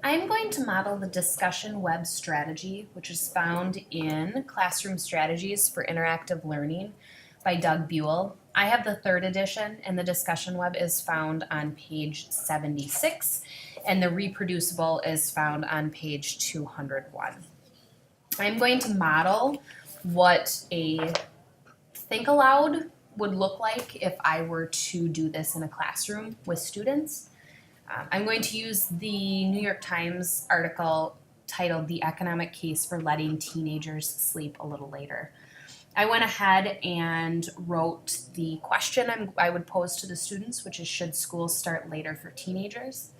I'm going to model the discussion web strategy, which is found in Classroom Strategies for Interactive Learning by Doug Buell. I have the third edition, and the discussion web is found on page 76, and the reproducible is found on page 201. I'm going to model what a Think Aloud would look like if I were to do this in a classroom with students. I'm going to use the New York Times article titled "The Economic Case for Letting Teenagers Sleep a Little Later." I went ahead and wrote the question I would pose to the students, which is, should school start later for teenagers?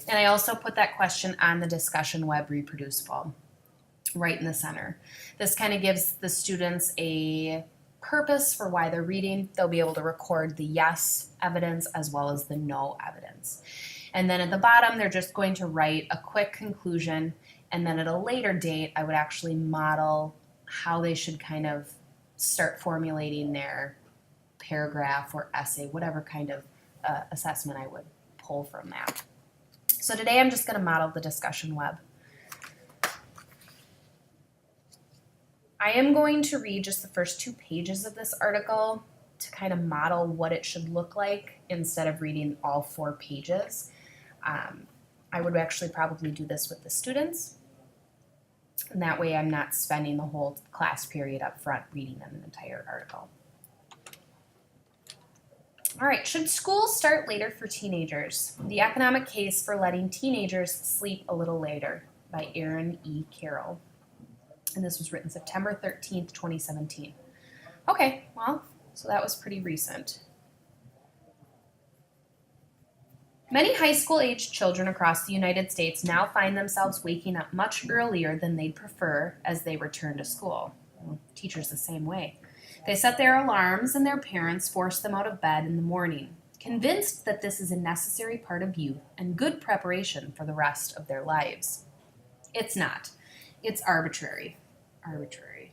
And I also put that question on the discussion web reproducible right in the center. This kind of gives the students a purpose for why they're reading. They'll be able to record the yes evidence as well as the no evidence. And then at the bottom, they're just going to write a quick conclusion, and then at a later date, I would actually model how they should kind of start formulating their paragraph or essay, whatever kind of assessment I would pull from that. So today I'm just going to model the discussion web. I am going to read just the first 2 pages of this article to kind of model what it should look like instead of reading all 4 pages. I would actually probably do this with the students, and that way I'm not spending the whole class period up front reading them an entire article. All right, should school start later for teenagers? The Economic Case for Letting Teenagers Sleep a Little Later by Aaron E. Carroll. And this was written September 13th, 2017. Okay, well, so that was pretty recent. Many high school aged children across the United States now find themselves waking up much earlier than they'd prefer as they return to school. Well, teachers the same way. They set their alarms and their parents force them out of bed in the morning, convinced that this is a necessary part of youth and good preparation for the rest of their lives. It's not. It's arbitrary. Arbitrary.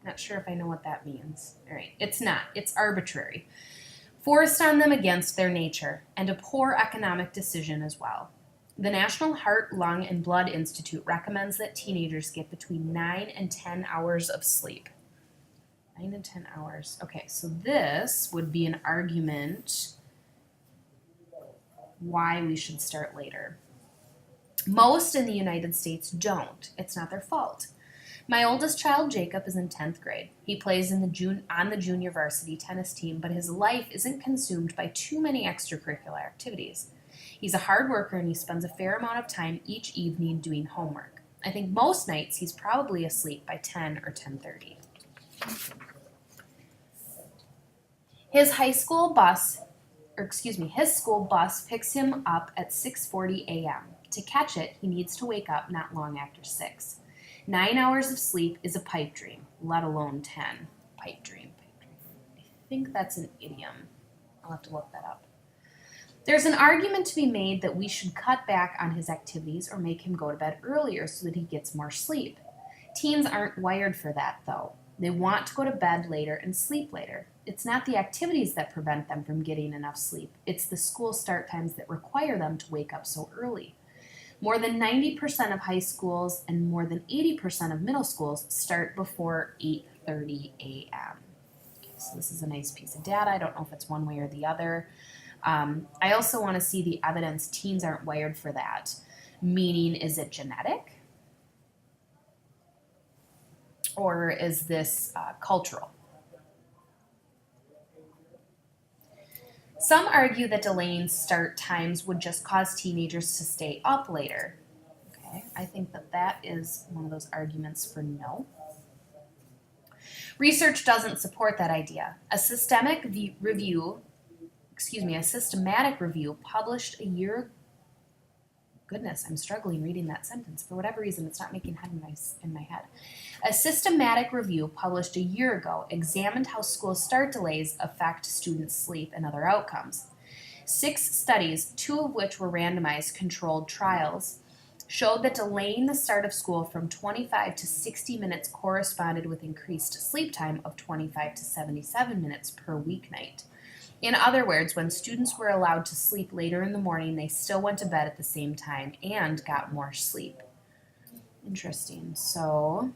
Not sure if I know what that means. All right, it's not. It's arbitrary. Forced on them against their nature, and a poor economic decision as well. The National Heart, Lung, and Blood Institute recommends that teenagers get between 9 and 10 hours of sleep. 9 and 10 hours. Okay, so this would be an argument why we should start later. Most in the United States don't. It's not their fault. My oldest child, Jacob, is in 10th grade. He plays on the junior varsity tennis team, but his life isn't consumed by too many extracurricular activities. He's a hard worker, and he spends a fair amount of time each evening doing homework. I think most nights he's probably asleep by 10 or 10:30. His school bus picks him up at 6:40 a.m. To catch it, he needs to wake up not long after 6. 9 hours of sleep is a pipe dream, let alone 10. Pipe dream. I think that's an idiom. I'll have to look that up. There's an argument to be made that we should cut back on his activities or make him go to bed earlier so that he gets more sleep. Teens aren't wired for that, though. They want to go to bed later and sleep later. It's not the activities that prevent them from getting enough sleep. It's the school start times that require them to wake up so early. More than 90% of high schools and more than 80% of middle schools start before 8:30 a.m. Okay, so this is a nice piece of data. I don't know if it's one way or the other. I also want to see the evidence teens aren't wired for that. Meaning, is it genetic? Or is this cultural? Some argue that delaying start times would just cause teenagers to stay up later. Okay, I think that is one of those arguments for no. Research doesn't support that idea. A systematic review published a year. Goodness, I'm struggling reading that sentence. For whatever reason, it's not making head in my head. A systematic review published a year ago examined how school start delays affect students' sleep and other outcomes. 6 studies, 2 of which were randomized controlled trials, showed that delaying the start of school from 25 to 60 minutes corresponded with increased sleep time of 25 to 77 minutes per weeknight. In other words, when students were allowed to sleep later in the morning, they still went to bed at the same time and got more sleep. Interesting. So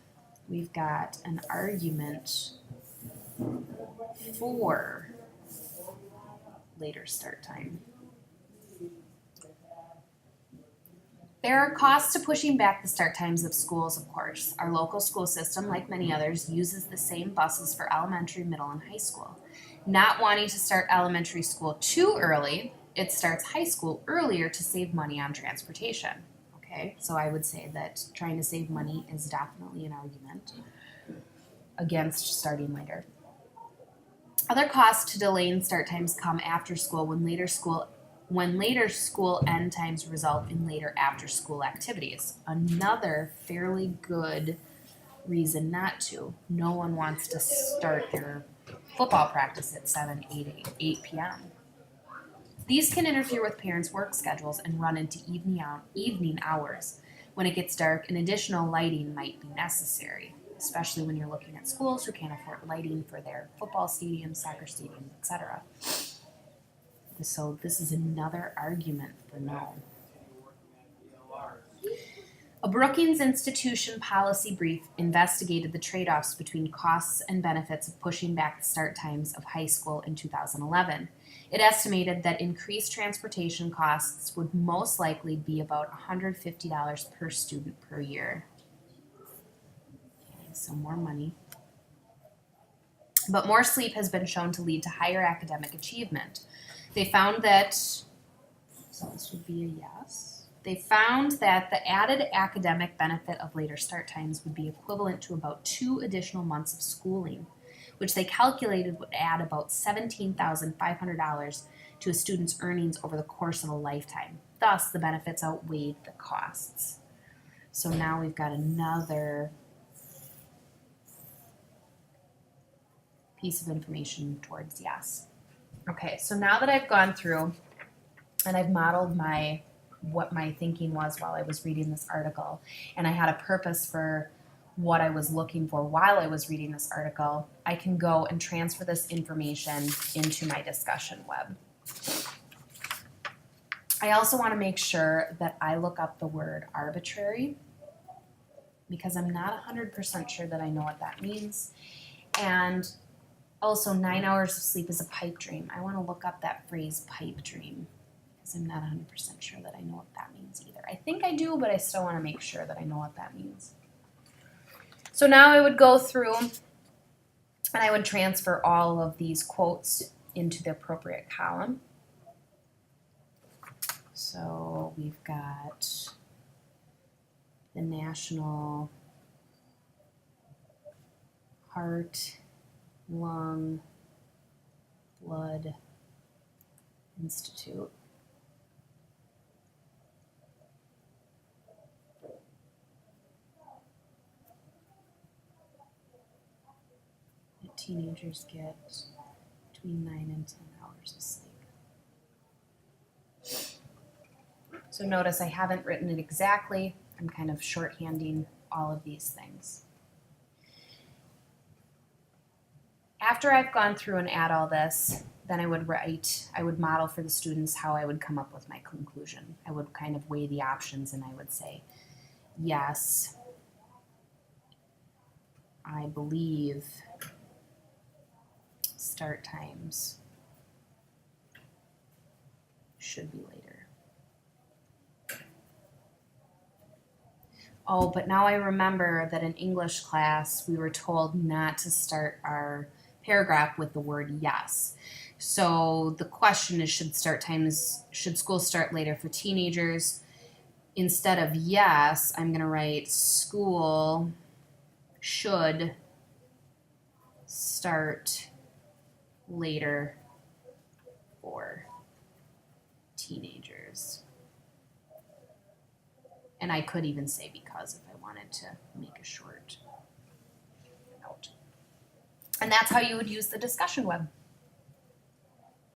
we've got an argument for later start time. There are costs to pushing back the start times of schools, of course. Our local school system, like many others, uses the same buses for elementary, middle, and high school. Not wanting to start elementary school too early, it starts high school earlier to save money on transportation. Okay, so I would say that trying to save money is definitely an argument against starting later. Other costs to delaying start times come after school when later school end times result in later after school activities. Another fairly good reason not to. No one wants to start their football practice at 8 p.m. These can interfere with parents' work schedules and run into evening hours. When it gets dark, an additional lighting might be necessary, especially when you're looking at schools who can't afford lighting for their football stadiums, soccer stadiums, etc. So this is another argument for no. A Brookings Institution policy brief investigated the trade-offs between costs and benefits of pushing back the start times of high school in 2011. It estimated that increased transportation costs would most likely be about $150 per student per year. Okay, so more money. But more sleep has been shown to lead to higher academic achievement. They found that, so this would be a yes. They found that the added academic benefit of later start times would be equivalent to about 2 additional months of schooling, which they calculated would add about $17,500 to a student's earnings over the course of a lifetime. Thus, the benefits outweighed the costs. So now we've got another piece of information towards yes. Okay, so now that I've gone through and I've modeled what my thinking was while I was reading this article, and I had a purpose for what I was looking for while I was reading this article, I can go and transfer this information into my discussion web. I also want to make sure that I look up the word arbitrary because I'm not 100% sure that I know what that means. And also, 9 hours of sleep is a pipe dream. I want to look up that phrase pipe dream because I'm not 100% sure that I know what that means either. I think I do, but I still want to make sure that I know what that means. So now I would go through and I would transfer all of these quotes into the appropriate column. So we've got the National Heart, Lung, Blood Institute. That teenagers get between 9 and 10 hours of sleep. So notice I haven't written it exactly. I'm kind of shorthanding all of these things. After I've gone through and add all this, then I would model for the students how I would come up with my conclusion. I would kind of weigh the options and I would say, yes, I believe start times should be later. Oh, but now I remember that in English class, we were told not to start our paragraph with the word yes. So the question is, should school start later for teenagers? Instead of yes, I'm going to write school should start later for teenagers. And I could even say because if I wanted to make a short note. And that's how you would use the discussion web.